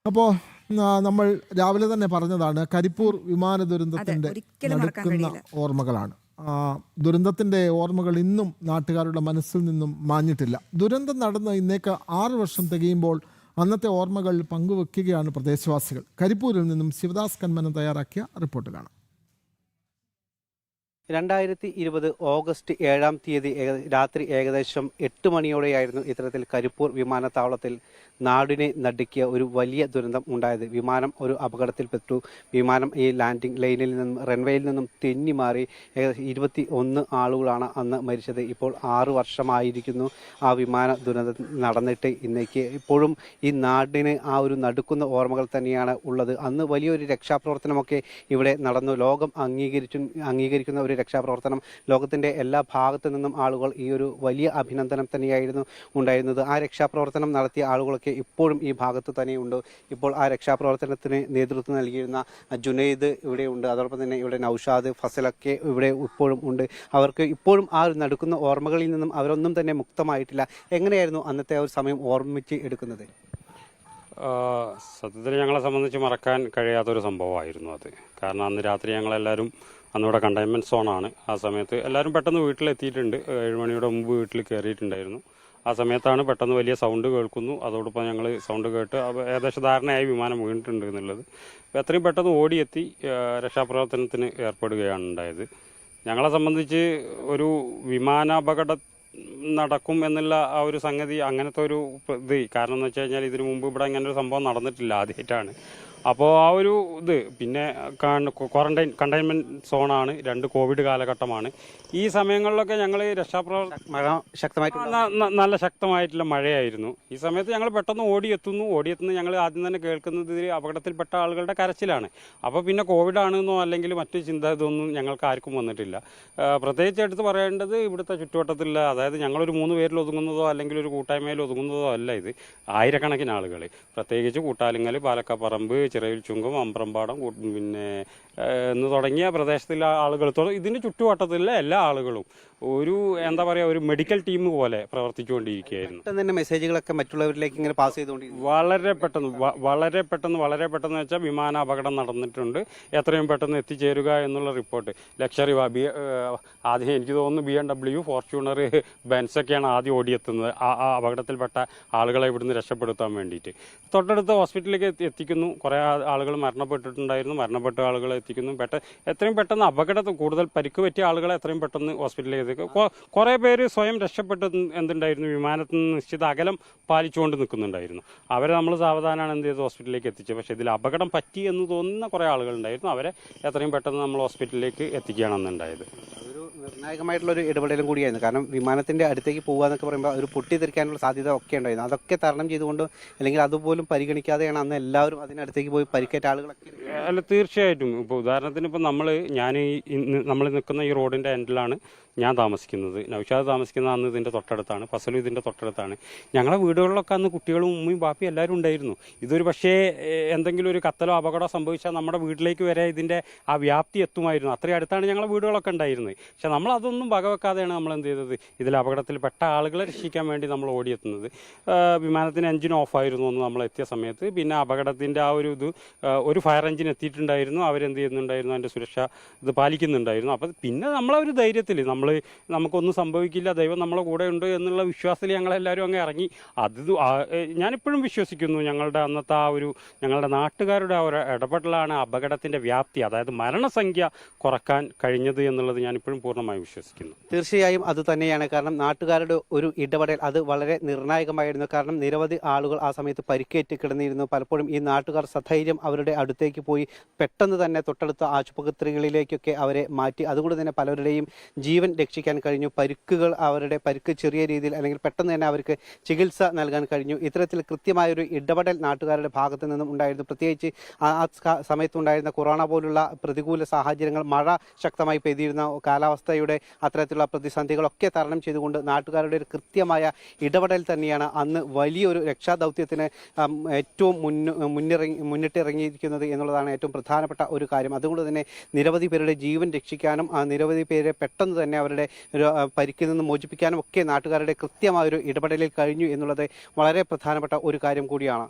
അപ്പോൾ നമ്മൾ രാവിലെ തന്നെ പറഞ്ഞതാണ് കരിപ്പൂർ വിമാന ദുരന്തത്തിൻ്റെ നടക്കുന്ന ഓർമ്മകളാണ്. ദുരന്തത്തിൻ്റെ ഓർമ്മകൾ ഇന്നും നാട്ടുകാരുടെ മനസ്സിൽ നിന്നും മാഞ്ഞിട്ടില്ല. ദുരന്തം നടന്ന് ഇന്നേക്ക് 6 വർഷം തികയുമ്പോൾ അന്നത്തെ ഓർമ്മകൾ പങ്കുവെക്കുകയാണ് പ്രദേശവാസികൾ. കരിപ്പൂരിൽ നിന്നും ശിവദാസ് കന്മനം തയ്യാറാക്കിയ റിപ്പോർട്ടിലാണ്. 2020 ഓഗസ്റ്റ് 7-ാം തീയതി രാത്രി ഏകദേശം 8 മണിയോടെയായിരുന്നു ഇത്തരത്തിൽ കരിപ്പൂർ വിമാനത്താവളത്തിൽ നാടിനെ നടുക്കിയ ഒരു വലിയ ദുരന്തം ഉണ്ടായത്. വിമാനം ഒരു അപകടത്തിൽപ്പെട്ടു. വിമാനം ഈ ലാൻഡിംഗ് ലൈനിൽ നിന്നും റൺവേയിൽ നിന്നും തെന്നി മാറി 21 ആളുകളാണ് അന്ന് മരിച്ചത്. ഇപ്പോൾ 6 വർഷമായിരിക്കുന്നു ആ വിമാന ദുരന്തം നടന്നിട്ട് ഇന്നേക്ക്. ഇപ്പോഴും ഈ നാടിന് ആ ഒരു നടുക്കുന്ന ഓർമ്മകൾ തന്നെയാണ് ഉള്ളത്. അന്ന് വലിയൊരു രക്ഷാപ്രവർത്തനമൊക്കെ ഇവിടെ നടന്നു. ലോകം അംഗീകരിക്കുന്ന ഒരു രക്ഷാപ്രവർത്തനം. ലോകത്തിൻ്റെ എല്ലാ ഭാഗത്തു നിന്നും ആളുകൾ ഈ ഒരു വലിയ അഭിനന്ദനം തന്നെയായിരുന്നു ഉണ്ടായിരുന്നത്. ആ രക്ഷാപ്രവർത്തനം നടത്തിയ ആളുകളൊക്കെ ഇപ്പോഴും ഈ ഭാഗത്ത് തന്നെയുണ്ട്. ഇപ്പോൾ ആ രക്ഷാപ്രവർത്തനത്തിന് നേതൃത്വം നൽകിയിരുന്ന ജുനൈദ് ഇവിടെയുണ്ട്. അതോടൊപ്പം തന്നെ ഇവിടെ നൌഷാദ്, ഫസലൊക്കെ ഇവിടെ ഇപ്പോഴും ഉണ്ട്. അവർക്ക് ഇപ്പോഴും ആ ഒരു നടക്കുന്ന ഓർമ്മകളിൽ നിന്നും അവരൊന്നും തന്നെ മുക്തമായിട്ടില്ല. എങ്ങനെയായിരുന്നു അന്നത്തെ ആ ഒരു സമയം ഓർമ്മിച്ച് എടുക്കുന്നത്? സത്യത്തിൽ ഞങ്ങളെ സംബന്ധിച്ച് മറക്കാൻ കഴിയാത്തൊരു സംഭവമായിരുന്നു അത്. കാരണം അന്ന് രാത്രി ഞങ്ങളെല്ലാവരും അന്നിവിടെ കണ്ടെയ്ൻമെൻറ്റ് സോണാണ്. ആ സമയത്ത് എല്ലാവരും പെട്ടെന്ന് വീട്ടിലെത്തിയിട്ടുണ്ട്. 7 മണിയുടെ മുമ്പ് വീട്ടിൽ കയറിയിട്ടുണ്ടായിരുന്നു. ആ സമയത്താണ് പെട്ടെന്ന് വലിയ സൗണ്ട് കേൾക്കുന്നു. അതോടൊപ്പം ഞങ്ങൾ സൗണ്ട് കേട്ട് ഏകദേശം ധാരണയായി വിമാനം വീണിട്ടുണ്ട് എന്നുള്ളത്. അപ്പോൾ എത്രയും പെട്ടെന്ന് ഓടിയെത്തി രക്ഷാപ്രവർത്തനത്തിന് ഏർപ്പെടുകയാണ് ഉണ്ടായത്. ഞങ്ങളെ സംബന്ധിച്ച് ഒരു വിമാനാപകടം നടക്കും എന്നുള്ള ആ ഒരു സംഗതി, അങ്ങനത്തെ ഒരു ഇത്, കാരണം എന്ന് വെച്ച് കഴിഞ്ഞാൽ ഇതിനു മുമ്പ് ഇവിടെ ഇങ്ങനെ ഒരു സംഭവം നടന്നിട്ടില്ല, ആദ്യമായിട്ടാണ്. അപ്പോൾ ആ ഒരു ഇത് പിന്നെ കണ്ടെയ്ൻമെൻറ്റ് സോണാണ്. 2 കോവിഡ് കാലഘട്ടമാണ്. ഈ സമയങ്ങളിലൊക്കെ ഞങ്ങൾ നല്ല ശക്തമായിട്ടുള്ള മഴയായിരുന്നു. ഈ സമയത്ത് ഞങ്ങൾ പെട്ടെന്ന് ഓടിയെത്തുന്നു. ഞങ്ങൾ ആദ്യം തന്നെ കേൾക്കുന്നത് ഇതിൽ അപകടത്തിൽപ്പെട്ട ആളുകളുടെ കരച്ചിലാണ്. അപ്പോൾ പിന്നെ കോവിഡ് ആണെന്നോ അല്ലെങ്കിൽ മറ്റു ചിന്ത ഇതൊന്നും ഞങ്ങൾക്ക് ആർക്കും വന്നിട്ടില്ല. പ്രത്യേകിച്ച് എടുത്ത് പറയേണ്ടത് ഇവിടുത്തെ ചുറ്റുവട്ടത്തിലുള്ള, അതായത് ഞങ്ങളൊരു 3 പേരിൽ ഒതുങ്ങുന്നതോ അല്ലെങ്കിൽ ഒരു കൂട്ടായ്മയിൽ ഒതുങ്ങുന്നതോ അല്ല ഇത്. ആയിരക്കണക്കിന് ആളുകൾ, പ്രത്യേകിച്ച് കൂട്ടാലിങ്ങൽ, പാലക്കാപ്പറമ്പ്, ചിറയിൽ ചുങ്കം, അമ്പ്രമ്പാടം, പിന്നെ എന്ന് തുടങ്ങിയ പ്രദേശത്തിലെ ആളുകൾ, ഇതിൻ്റെ ചുറ്റുവട്ടത്തിലുള്ള എല്ലാ ആളുകളും ഒരു എന്താ പറയുക, ഒരു മെഡിക്കൽ ടീം പോലെ പ്രവർത്തിച്ചുകൊണ്ടിരിക്കുകയായിരുന്നു. തന്നെ മെസ്സേജുകളൊക്കെ മറ്റുള്ളവരിലേക്ക് ഇങ്ങനെ പാസ് ചെയ്തുകൊണ്ടിരിക്കും. വളരെ പെട്ടെന്ന് വെച്ചാൽ വിമാന അപകടം നടന്നിട്ടുണ്ട്, എത്രയും പെട്ടെന്ന് എത്തിച്ചേരുക എന്നുള്ള റിപ്പോർട്ട്. ലക്ഷറി ആദ്യം എനിക്ക് തോന്നുന്നു BMW, ഫോർച്യൂണർ, ബെൻസൊക്കെയാണ് ആദ്യം ഓടിയെത്തുന്നത് ആ അപകടത്തിൽപ്പെട്ട ആളുകളെ ഇവിടുന്ന് രക്ഷപ്പെടുത്താൻ വേണ്ടിയിട്ട്. തൊട്ടടുത്ത ഹോസ്പിറ്റലിലേക്ക് എത്തിക്കുന്നു. കുറേ ആളുകൾ മരണപ്പെട്ടിട്ടുണ്ടായിരുന്നു. മരണപ്പെട്ട ആളുകളെ എത്തിക്കുന്നു. എത്രയും പെട്ടെന്ന് കൂടുതൽ പരിക്ക് പറ്റിയ ആളുകളെ എത്രയും പെട്ടെന്ന് ഹോസ്പിറ്റലിലേക്ക് എത്തിക്കും. കുറേ പേര് സ്വയം രക്ഷപ്പെട്ട് എന്തുണ്ടായിരുന്നു, വിമാനത്തിൽ നിന്ന് നിശ്ചിത അകലം പാലിച്ചുകൊണ്ട് നിൽക്കുന്നുണ്ടായിരുന്നു. അവരെ നമ്മൾ സാവധാനമാണ് എന്ത് ചെയ്ത് ഹോസ്പിറ്റലിലേക്ക് എത്തിച്ചത്. പക്ഷേ ഇതിൽ അപകടം പറ്റി എന്ന് തോന്നുന്ന കുറേ ആളുകളുണ്ടായിരുന്നു. അവരെ എത്രയും പെട്ടെന്ന് നമ്മൾ ഹോസ്പിറ്റലിലേക്ക് എത്തിക്കുകയാണെന്നുണ്ടായത്. നിർണായകമായിട്ടുള്ളൊരു ഇടപെടലും കൂടിയായിരുന്നു. കാരണം വിമാനത്തിൻ്റെ അടുത്തേക്ക് പോകുക എന്നൊക്കെ പറയുമ്പോൾ ഒരു പൊട്ടിത്തെറിക്കാനുള്ള സാധ്യത ഒക്കെ ഉണ്ടായിരുന്നു. അതൊക്കെ തരണം ചെയ്തുകൊണ്ട്, അല്ലെങ്കിൽ അതുപോലും പരിഗണിക്കാതെയാണ് അന്ന് എല്ലാവരും അതിനടുത്തേക്ക് പോയി പരിക്കേറ്റ ആളുകളൊക്കെ. അല്ല, തീർച്ചയായിട്ടും. ഇപ്പോൾ ഉദാഹരണത്തിന് ഇപ്പോൾ നമ്മൾ നിൽക്കുന്ന ഈ റോഡിൻ്റെ എൻഡിലാണ് ഞാൻ താമസിക്കുന്നത്. നൗഷാദ് താമസിക്കുന്ന അന്ന് ഇതിൻ്റെ തൊട്ടടുത്താണ്. ഫസലും ഇതിൻ്റെ തൊട്ടടുത്താണ്. ഞങ്ങളെ വീടുകളിലൊക്കെ അന്ന് കുട്ടികളും ഉമ്മയും ബാപ്പയും എല്ലാവരും ഉണ്ടായിരുന്നു. ഇതൊരു പക്ഷേ എന്തെങ്കിലും ഒരു കത്തലോ അപകടമോ സംഭവിച്ചാൽ നമ്മുടെ വീട്ടിലേക്ക് വരെ ഇതിൻ്റെ ആ വ്യാപ്തി എത്തുമായിരുന്നു. അത്രയും അടുത്താണ് ഞങ്ങളെ വീടുകളൊക്കെ ഉണ്ടായിരുന്നത്. പക്ഷെ നമ്മളതൊന്നും വകവെക്കാതെയാണ് നമ്മൾ എന്ത് ചെയ്തത്, ഇതിൽ അപകടത്തിൽപ്പെട്ട ആളുകളെ രക്ഷിക്കാൻ വേണ്ടി നമ്മൾ ഓടിയെത്തുന്നത്. വിമാനത്തിന് എഞ്ചിൻ ഓഫായിരുന്നു എന്ന് നമ്മൾ എത്തിയ സമയത്ത്. പിന്നെ അപകടത്തിൻ്റെ ആ ഒരു ഫയർ എഞ്ചിൻ എത്തിയിട്ടുണ്ടായിരുന്നു. അവരെന്ത് ചെയ്യുന്നുണ്ടായിരുന്നു, അതിൻ്റെ സുരക്ഷ ഇത് പാലിക്കുന്നുണ്ടായിരുന്നു. അപ്പോൾ പിന്നെ നമ്മളൊരു ധൈര്യത്തിൽ നമുക്കൊന്നും സംഭവിക്കില്ല, ദൈവം നമ്മളെ കൂടെ ഉണ്ട് എന്നുള്ള വിശ്വാസത്തിൽ ഞങ്ങളെല്ലാവരും അങ്ങ് ഇറങ്ങി. ഞാനിപ്പോഴും വിശ്വസിക്കുന്നു ഞങ്ങളുടെ അന്നത്തെ ഞങ്ങളുടെ നാട്ടുകാരുടെ ഒരു ഇടപെടലാണ് അപകടത്തിൻ്റെ വ്യാപ്തി, അതായത് മരണസംഖ്യ കുറക്കാൻ കഴിഞ്ഞത് എന്നുള്ളത് ഞാനിപ്പോഴും പൂർണ്ണമായി വിശ്വസിക്കുന്നു. തീർച്ചയായും അത് തന്നെയാണ്. കാരണം നാട്ടുകാരുടെ ഒരു ഇടപെടൽ അത് വളരെ നിർണായകമായിരുന്നു. കാരണം നിരവധി ആളുകൾ ആ സമയത്ത് പരിക്കേറ്റ് കിടന്നിരുന്നു. പലപ്പോഴും ഈ നാട്ടുകാർ സധൈര്യം അവരുടെ അടുത്തേക്ക് പോയി പെട്ടെന്ന് തന്നെ തൊട്ടടുത്ത ആശുപത്രികളിലേക്കൊക്കെ അവരെ മാറ്റി. അതുകൊണ്ട് തന്നെ പലരുടെയും ജീവൻ രക്ഷിക്കാൻ കഴിഞ്ഞു. അവരുടെ പരിക്ക് ചെറിയ രീതിയിൽ അല്ലെങ്കിൽ പെട്ടെന്ന് തന്നെ അവർക്ക് ചികിത്സ നൽകാൻ കഴിഞ്ഞു. ഇത്തരത്തിൽ കൃത്യമായൊരു ഇടപെടൽ നാട്ടുകാരുടെ ഭാഗത്തു നിന്നും ഉണ്ടായിരുന്നു. പ്രത്യേകിച്ച് ആ സമയത്തുണ്ടായിരുന്ന കൊറോണ പോലുള്ള പ്രതികൂല സാഹചര്യങ്ങൾ, മഴ ശക്തമായി പെയ്തിരുന്ന കാലാവസ്ഥയുടെ അത്തരത്തിലുള്ള പ്രതിസന്ധികളൊക്കെ തരണം ചെയ്തുകൊണ്ട് നാട്ടുകാരുടെ ഒരു കൃത്യമായ ഇടപെടൽ തന്നെയാണ് അന്ന് വലിയൊരു രക്ഷാദൗത്യത്തിന് ഏറ്റവും മുന്നിട്ടിറങ്ങിയിരിക്കുന്നത് എന്നുള്ളതാണ് ഏറ്റവും പ്രധാനപ്പെട്ട ഒരു കാര്യം. അതുകൊണ്ട് തന്നെ നിരവധി പേരുടെ ജീവൻ രക്ഷിക്കാനും നിരവധി പേരെ പെട്ടെന്ന് തന്നെ അവരുടെ പരിക്കിൽ നിന്ന് മോചിപ്പിക്കാനും ഒക്കെ നാട്ടുകാരുടെ കൃത്യമായൊരു ഇടപെടലിൽ കഴിഞ്ഞു എന്നുള്ളത് വളരെ പ്രധാനപ്പെട്ട ഒരു കാര്യം കൂടിയാണ്.